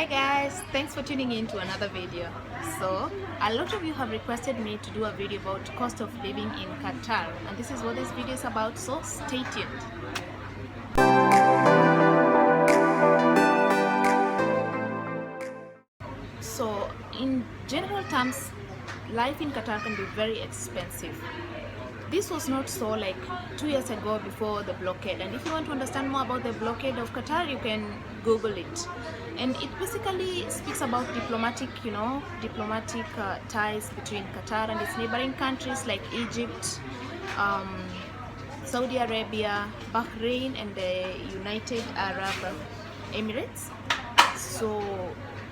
Hi guys, thanks for tuning in to another video. So a lot of you have requested me to do a video about cost of living in Qatar, and this is what this video is about, so stay tuned. So in general terms, life in Qatar can be very expensive. This was not so like 2 years ago before the blockade, and if you want to understand more about the blockade of Qatar, you can Google it. And it basically speaks about diplomatic ties between Qatar and its neighboring countries like Egypt, Saudi Arabia, Bahrain, and the United Arab Emirates. So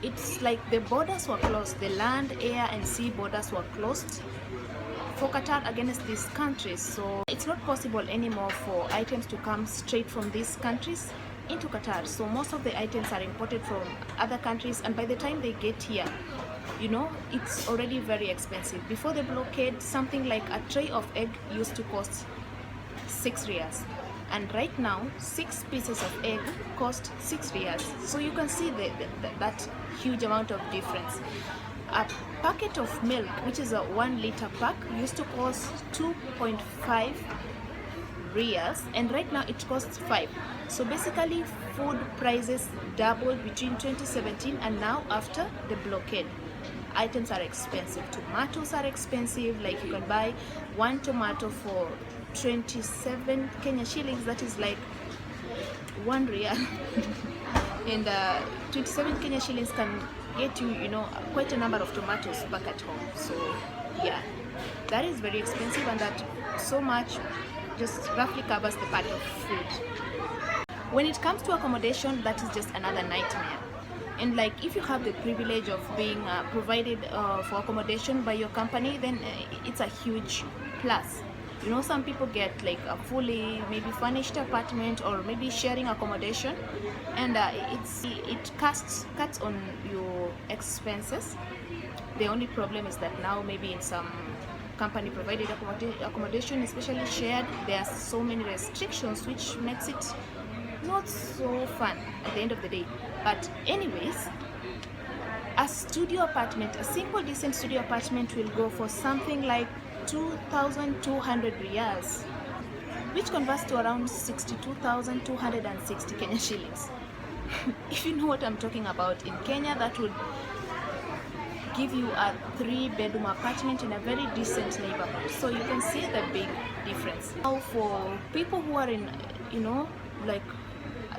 it's like the borders were closed, the land, air, and sea borders were closed for Qatar against these countries. So it's not possible anymore for items to come straight from these countries into Qatar. So most of the items are imported from other countries, and by the time they get here, it's already very expensive. Before the blockade, something like a tray of egg used to cost 6 riyals, and right now 6 pieces of egg cost 6 riyals. So you can see that huge amount of difference. A packet of milk, which is a 1 liter pack, used to cost 2.5 riyals, and right now it costs 5. So basically food prices doubled between 2017 and now after the blockade. Items are expensive. Tomatoes are expensive. Like you can buy 1 tomato for 27 Kenya shillings, that is like 1 riyal. And 27 Kenya shillings can get you, quite a number of tomatoes back at home. So yeah, that is very expensive, and that so much just roughly covers the part of food. When it comes to accommodation, that is just another nightmare. And like if you have the privilege of being provided for accommodation by your company, then it's a huge plus. Some people get like a fully maybe furnished apartment or maybe sharing accommodation, and it cuts on your expenses. The only problem is that now maybe in some company provided accommodation, especially shared, there are so many restrictions which makes it not so fun at the end of the day. But anyways, a studio apartment, a simple decent studio apartment, will go for something like 2,200 riyals, which converts to around 62,260 Kenya shillings. If you know what I'm talking about, in Kenya that would give you a 3-bedroom apartment in a very decent neighborhood. So you can see the big difference. Now for people who are in like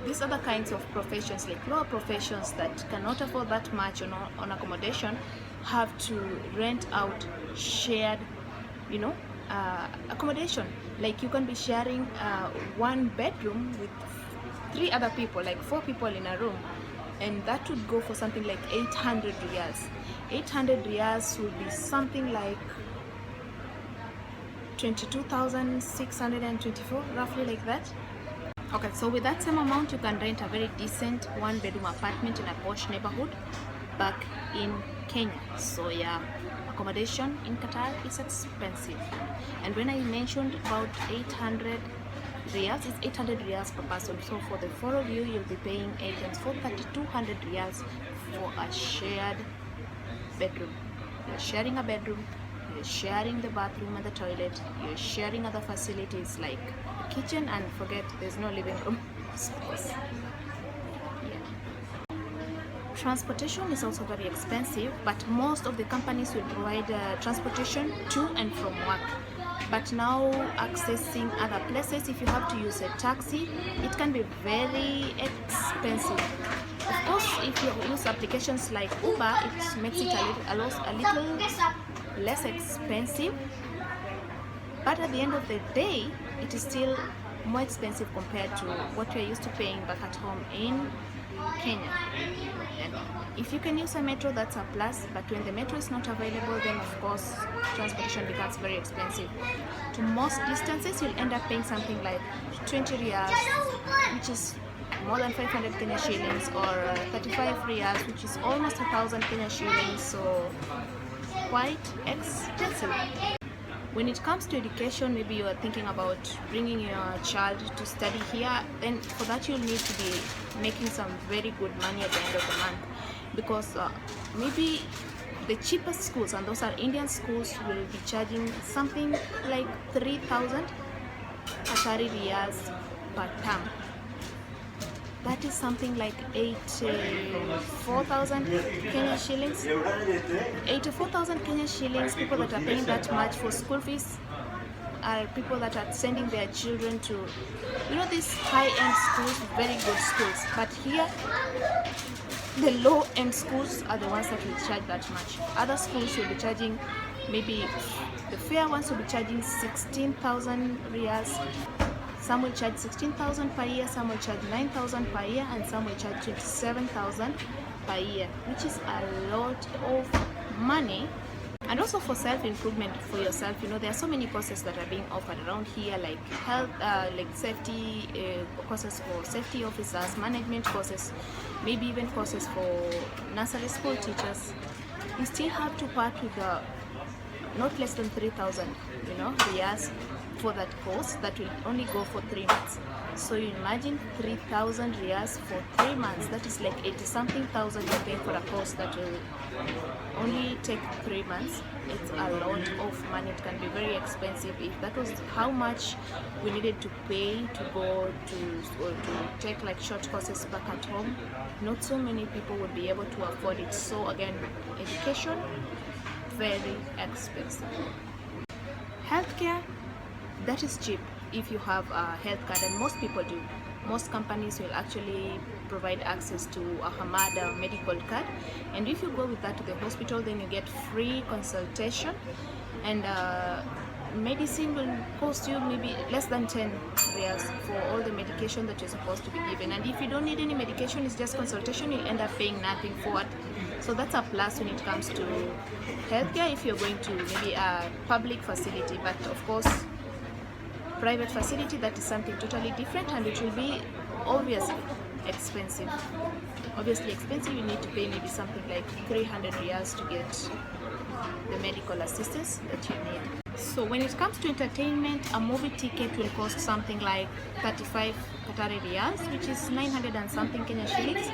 these other kinds of professions, like lower professions that cannot afford that much on accommodation, have to rent out shared accommodation. Like you can be sharing 1 bedroom with 3 other people, like 4 people in a room, and that would go for something like 800 riyals. 800 riyals would be something like 22,624, roughly like that. Okay, so with that same amount, you can rent a very decent 1-bedroom apartment in a posh neighborhood back in Kenya. So yeah, accommodation in Qatar is expensive. And when I mentioned about 800 riyals, it's 800 riyals per person. So for the 4 of you, you'll be paying 3,200 riyals for a shared bedroom. You're sharing a bedroom, you're sharing the bathroom and the toilet, you're sharing other facilities like the kitchen, and forget there's no living room space. Transportation is also very expensive, but most of the companies will provide transportation to and from work. But now accessing other places, if you have to use a taxi, it can be very expensive. Of course, if you use applications like Uber, it makes it a little less expensive, but at the end of the day, it is still more expensive compared to what you're used to paying back at home in Kenya. And if you can use a metro, that's a plus, but when the metro is not available, then of course transportation becomes very expensive. To most distances, you'll end up paying something like 20 riyals, which is more than 500 Kenya shillings, or 35 riyals, which is almost 1,000 Kenya shillings, so quite expensive. When it comes to education, maybe you are thinking about bringing your child to study here, then for that you'll need to be making some very good money at the end of the month. because maybe the cheapest schools, and those are Indian schools, will be charging something like 3,000 Qatari riyals per term. That is something like 84,000 Kenyan shillings. 84,000 Kenyan shillings. People that are paying that much for school fees are people that are sending their children to, you know, these high-end schools, very good schools. But here, the low-end schools are the ones that will charge that much. Other schools will be charging, maybe the fair ones will be charging 16,000 riyals. Some will charge 16,000 per year, some will charge 9,000 per year, and some will charge 27,000 per year, which is a lot of money. And also for self-improvement for yourself, you know, there are so many courses that are being offered around here, like health, like safety courses for safety officers, management courses, maybe even courses for nursery school teachers. You still have to part with not less than 3,000, you know, riyals for that course that will only go for 3 months. So you imagine 3,000 riyals for 3 months. That is like 80-something thousand you're paying for a course that will only take 3 months. It's a lot of money. It can be very expensive. If that was how much we needed to pay to go to take like short courses back at home, not so many people would be able to afford it. So again, education, very expensive. Healthcare, that is cheap if you have a health card, and most people do. Most companies will actually provide access to a Hamada medical card, and if you go with that to the hospital, then you get free consultation, and medicine will cost you maybe less than 10 riyals for all the medication that you're supposed to be given. And if you don't need any medication, it's just consultation, you'll end up paying nothing for it. So that's a plus when it comes to healthcare if you're going to maybe a public facility. But of course, private facility, that is something totally different, and it will be obviously expensive. Obviously expensive. You need to pay maybe something like 300 riyals to get the medical assistance that you need. So when it comes to entertainment, a movie ticket will cost something like 35 Qatari riyals, which is 900 and something Kenyan shillings.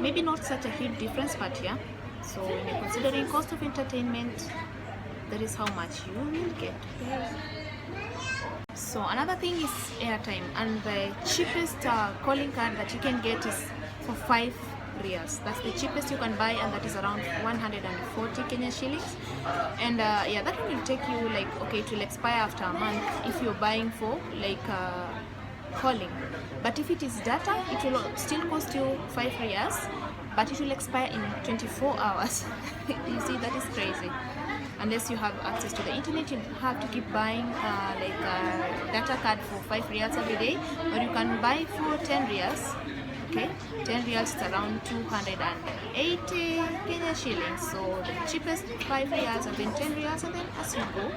Maybe not such a huge difference, but yeah. So when you're considering cost of entertainment, that is how much you will get. So another thing is airtime, and the cheapest calling card that you can get is for 5 riyals. That's the cheapest you can buy, and that is around 140 Kenyan shillings. And yeah, that will take you like, okay, it will expire after a month if you're buying for like calling. But if it is data, it will still cost you 5 riyals, but it will expire in 24 hours. You see, that is crazy. Unless you have access to the internet, you have to keep buying like a data card for 5 riyals every day, or you can buy for 10 riyals. Okay, 10 riyals is around 280 Kenyan shillings. So the cheapest 5 riyals, and then 10 riyals, and then as you go.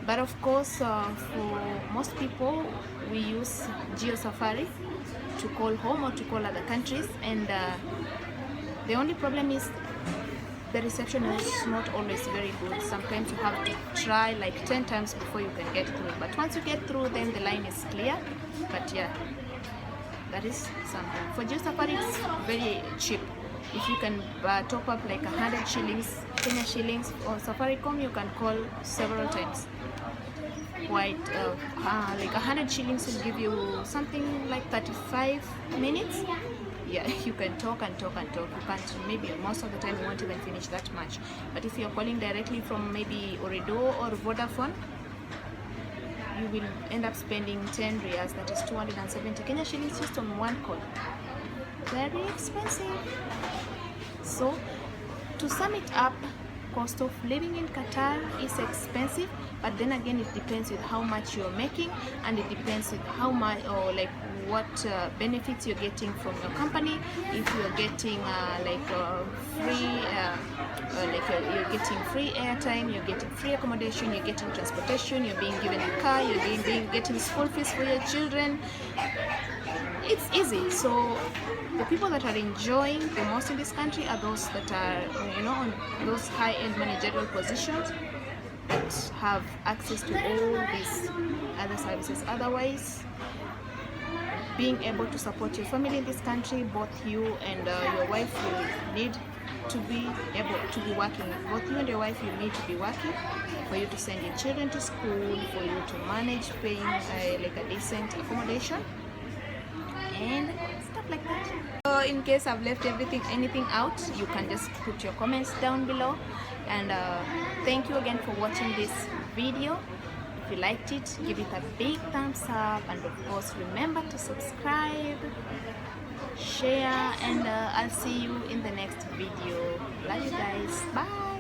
But of course, for most people, we use Geo Safari to call home or to call other countries, and the only problem is the reception is not always very good. Sometimes you have to try like 10 times before you can get through. But once you get through, then the line is clear. But yeah, that is something. For Geo Safari, it's very cheap. If you can top up like 100 shillings, Kenya shillings, or Safaricom, you can call several times. Like 100 shillings will give you something like 35 minutes. Yeah, you can talk and talk and talk. You can't, maybe most of the time you won't even finish that much. But if you're calling directly from maybe Ooredoo or Vodafone, you will end up spending 10 riyals, that is 270 Kenya shillings, just on one call. Very expensive. So to sum it up, cost of living in Qatar is expensive, but then again it depends with how much you're making, and it depends with how much, or like what benefits you're getting from your company. If you're getting free you're getting free airtime, you're getting free accommodation, you're getting transportation, you're being given a car, you're getting school fees for your children, it's easy. So the people that are enjoying the most in this country are those that are, you know, on those high-end managerial positions that have access to all these other services. Otherwise, being able to support your family in this country. Both you and your wife will need to be able to be working. Both you and your wife, you need to be working for you to send your children to school, for you to manage paying like a decent accommodation and stuff like that. So in case I've left anything out, you can just put your comments down below. And thank you again for watching this video. If you liked it, give it a big thumbs up, and of course remember to subscribe, share, and I'll see you in the next video. Love you guys. Bye.